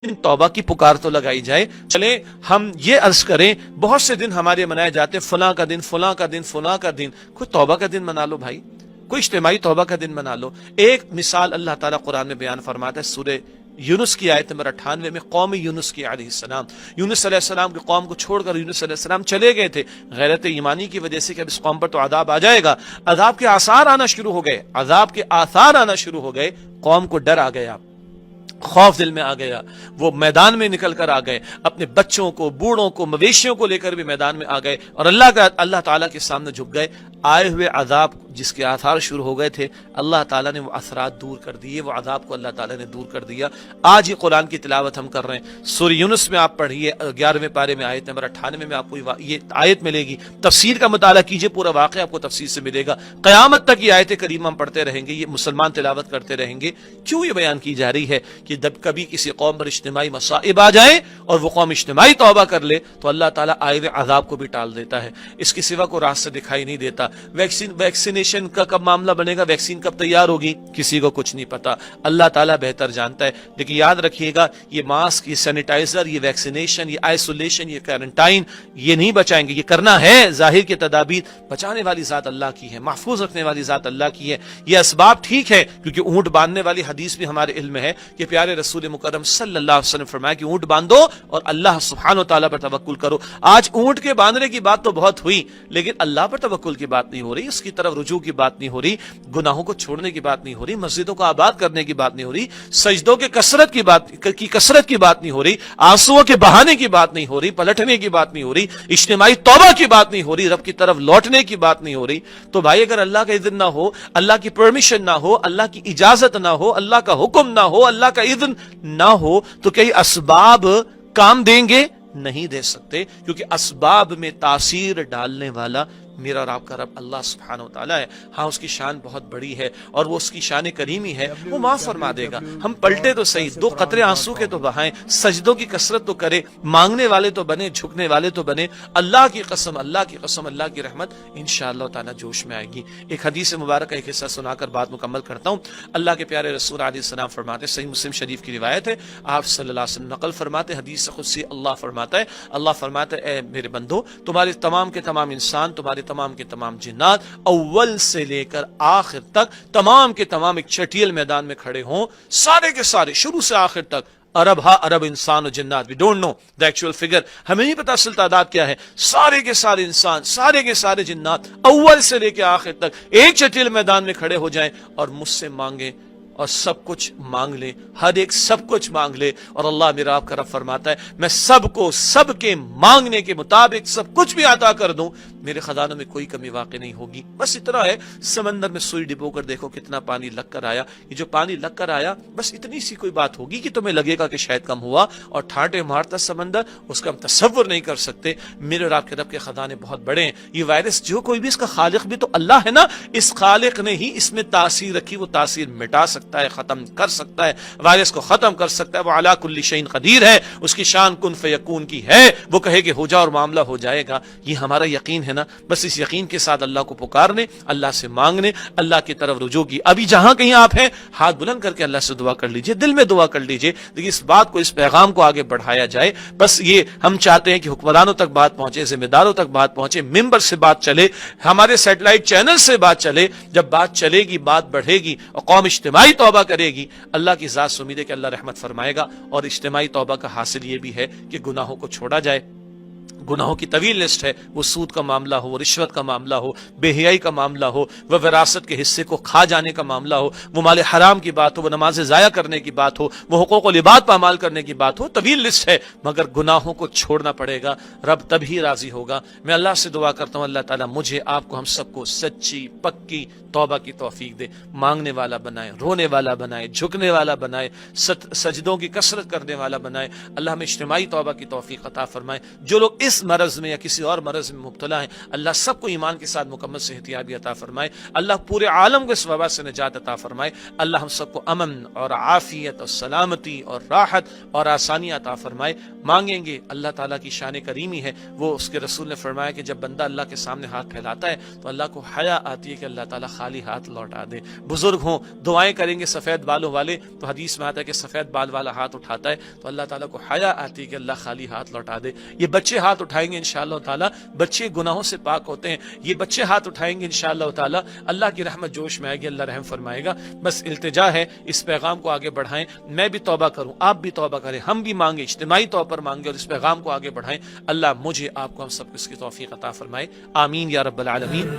तौबा की पुकार तो लगाई जाए। चले हम ये अर्ज करें, बहुत से दिन हमारे मनाए जाते, फलां का दिन, फलां का दिन, फलां का दिन। कोई तौबा का दिन मना लो भाई, कोई इज्तिमाई तौबा का दिन मना लो। एक मिसाल अल्लाह ताला कुरान में बयान फरमाता है, सूरह यूनुस की आयत नंबर 98 में, कौम यूनुस की अलैहिस्सलाम, यूनुस अलैहिस्सलाम की कौम को छोड़कर यूनुस अलैहिस्सलाम चले गए थे गैरत ईमानी की वजह से कि अब इस कौम पर तो अजाब आ जाएगा। अजाब के आसार आना शुरू हो गए, अजाब के आसार आना शुरू हो गए, कौम को डर आ गया, खौफ दिल में आ गया, वो मैदान में निकल कर आ गए, अपने बच्चों को, बूढ़ों को, मवेशियों को लेकर भी मैदान में आ गए और अल्लाह ताला के सामने झुक गए। आए हुए अजाब जिसके आसार शुरू हो गए थे, अल्लाह ताला ने वो असरात दूर कर दिए, वो अजाब को अल्लाह ताला ने दूर कर दिया। आज ये कुरान की तिलावत हम कर रहे हैं, सूरह यूनुस में आप पढ़िए 11वें पारे में आयत नंबर 98 में आपको ये आयत मिलेगी। तफसीर का मुताला कीजिए, पूरा वाक़या आपको तफसीर से मिलेगा। क़यामत तक ये आयत करीम हम पढ़ते रहेंगे, ये मुसलमान तिलावत करते रहेंगे। क्यों ये बयान की जा रही है कि जब कभी किसी कौम पर इज्तिमाई मसाइब आ जाए और वो कौम इज्तिमाई तौबा कर ले तो अल्लाह ताला आए हुए अजाब को भी टाल देता है। इसके सिवा को रास्ता दिखाई नहीं देता। वैक्सीनेशन का कब मामला बनेगा, वैक्सीन कब तैयार होगी, किसी को कुछ नहीं पता, अल्लाह ताला बेहतर जानता है। लेकिन याद रखिएगा, ये मास्क, ये सैनिटाइजर, ये वैक्सीनेशन, ये आइसोलेशन, ये क्वारंटाइन, ये नहीं बचाएंगे। ये करना है, जाहिर के तदाबीर बचाने वाली जात अल्लाह की है, महफूज रखने वाली जात अल्लाह की है। ये असबाब ठीक है, क्योंकि ऊंट बांधने वाली हदीस भी हमारे इल्म में है कि प्यारे रसूल मुकर्रम सल्लल्लाहु अलैहि वसल्लम फरमाया कि ऊंट बांधो और अल्लाह सुब्हानहू तआला पर तवक्कुल करो। आज ऊंट के बांधने की बात तो बहुत हुई, लेकिन अल्लाह पर तवक्कुल की बात नहीं हो रही, उसकी तरफ रुजू की बात नहीं हो रही, गुनाहों को छोड़ने की बात नहीं हो रही, मस्जिदों को आबाद करने की बात नहीं हो रही, सजदों के कसरत की बात नहीं हो रही, आंसुओं के बहाने की बात नहीं हो रही, पलटने की बात नहीं हो रही, इज्तिमाई तौबा की बात नहीं हो रही, रब की तरफ लौटने की बात नहीं हो रही। तो भाई अगर अल्लाह का इज़्न ना हो, अल्लाह की परमिशन ना हो, अल्लाह की इजाजत ना हो, अल्लाह का हुक्म ना हो, अल्लाह का इज़्न ना हो, तो कई असबाब काम देंगे? नहीं दे सकते, क्योंकि असबाब में तासीर डालने वाला मेरा और आपका रब अल्लाह सुब्हानहू तआला है। हाँ, उसकी शान बहुत बड़ी है और वो उसकी शान करीमी है, वो माफ फरमा देगा। हम पलटे तो सही, 2 कतरे आंसू के तो बहाएं, सजदों की कसरत तो करे, मांगने वाले तो बने, झुकने वाले तो बने। अल्लाह की कसम, अल्लाह की कसम, अल्लाह की रहमत इंशाअल्लाह ताला जोश में आएगी। एक हदीस मुबारक का एक हिस्सा सुनाकर बात मुकम्मल करता हूँ। अल्लाह के प्यारे रसूल अलैहिस्सलाम फरमाते, सही मुस्लिम शरीफ की रिवायत है, आप सल्लल्लाहु अलैहि वसल्लम नकल फरमाते, हदीस खुदसी अल्लाह फरमाता है, अल्लाह फरमाता है, ए मेरे बंदो, तुम्हारे तमाम के तमाम इंसान, तुम्हारे तमाम के तमाम जिन्नात, अव्वल से लेकर आखिर तक तमाम के तमाम एक चटियल मैदान में खड़े हों, सारे के सारे शुरू से आखिर तक, अरब अरब इंसान और जिन्नात, we don't know the actual figure, हमें नहीं पता असल तादाद क्या है, सारे के सारे इंसान, सारे के सारे जिन्नात अव्वल से लेकर आखिर तक एक चटियल मैदान में खड़े हो जाएं और मुझसे मांगे और सब कुछ मांग ले, हर एक सब कुछ मांग ले, और अल्लाह मेरा आपका रब फरमाता है, मैं सबको सबके मांगने के मुताबिक सब कुछ भी अता कर दूं, मेरे खजानों में कोई कमी वाक़ई नहीं होगी। बस इतना है, समंदर में सुई डिबो कर देखो कितना पानी लग कर आया, ये जो पानी लग कर आया, बस इतनी सी कोई बात होगी कि तुम्हें लगेगा कि शायद कम हुआ, और ठाटे मारता समंदर, उसका हम तसव्वुर नहीं कर सकते। मेरे और आपके रब के खजाने बहुत बड़े हैं। ये वायरस जो कोई भी, इसका खालिक भी तो अल्लाह है ना, इस खालिक ने ही इसमें तासीर रखी, वो तासीर मिटा सकता है, खत्म कर सकता है, वायरस को खत्म कर सकता है। वो अला कुल्ली शैइन कदीर है, उसकी शान कुन फयकून की है, वो कहे कि हो जा और मामला हो जाएगा। ये हमारा यकीन है ना, बस इस यकीन के साथ अल्लाह को पुकारने, अल्लाह से मांगने, अल्लाह की तरफ रुजू की। अभी जहां कहीं आप हैं, हाथ बुलंद करके अल्लाह से दुआ कर लीजिए, दिल में दुआ कर लीजिए, लेकिन इस बात को, इस पैगाम को आगे बढ़ाया जाए। बस ये हम चाहते हैं कि हुक्मरानों तक बात पहुंचे, जिम्मेदारों तक बात पहुंचे, मिंबर से बात चले, हमारे सैटेलाइट चैनल से बात चले। जब बात चलेगी, बात बढ़ेगी और कौम इज्तिमाई तौबा करेगी, अल्लाह की जात से उम्मीद है कि अल्लाह रहमत फरमाएगा। और इज्तिमाई तौबा का हासिल ये भी है कि गुनाहों को छोड़ा जाए। गुनाहों की तवील लिस्ट है, वो सूद का मामला हो, रिश्वत का मामला हो, बेहयाई का मामला हो, वह विरासत के हिस्से को खा जाने का मामला हो, वो माल हराम की बात हो, वो नमाज ज़ाया करने की बात हो, वो हुकूक व लिबाद पामाल करने की बात हो, तवील लिस्ट है। मगर गुनाहों को छोड़ना पड़ेगा, रब तभी राजी होगा। मैं अल्लाह से दुआ करता हूँ, अल्लाह ताला मुझे, आपको, हम सबको सच्ची पक्की तौबा की तौफीक दे, मांगने वाला बनाए, रोने वाला बनाए, झुकने वाला बनाए, सजदों की कसरत करने वाला बनाए। अल्लाह हमें इज्तिमाई तौबा की तौफीक अता फरमाए। जो लोग इस اس مرض میں یا کسی اور مرض میں مبتلا ہیں، اللہ سب کو ایمان کے ساتھ مکمل صحتیابی عطا فرمائے، اللہ پورے عالم کو اس وبا سے نجات عطا فرمائے، اللہ ہم سب کو امن اور عافیت اور سلامتی اور راحت اور آسانی عطا فرمائے۔ مانگیں گے، اللہ تعالیٰ کی شان کریمی ہے، وہ اس کے رسول نے فرمایا کہ جب بندہ اللہ کے سامنے ہاتھ پھیلاتا ہے تو اللہ کو حیا آتی ہے کہ اللہ تعالیٰ خالی ہاتھ لوٹا دے۔ بزرگ ہوں دعائیں کریں گے سفید بالوں والے تو حدیث میں آتا ہے کہ سفید بال والا ہاتھ اٹھاتا ہے تو اللہ تعالیٰ کو حیا آتی ہے کہ اللہ خالی ہاتھ لوٹا دے۔ یہ بچے ہاتھ اٹھائیں گے انشاءاللہ تعالیٰ، بچے گناہوں سے پاک ہوتے ہیں، یہ بچے ہاتھ اٹھائیں گے انشاءاللہ تعالیٰ، اللہ کی رحمت جوش میں آئے گی، اللہ رحم فرمائے گا۔ بس التجا ہے اس پیغام کو آگے بڑھائیں، میں بھی توبہ کروں، آپ بھی توبہ کریں، ہم بھی مانگیں، اجتماعی طور پر مانگیں اور اس پیغام کو آگے بڑھائیں۔ اللہ مجھے آپ کو ہم سب کو اس کی توفیق عطا فرمائے، آمین یا رب العالمین۔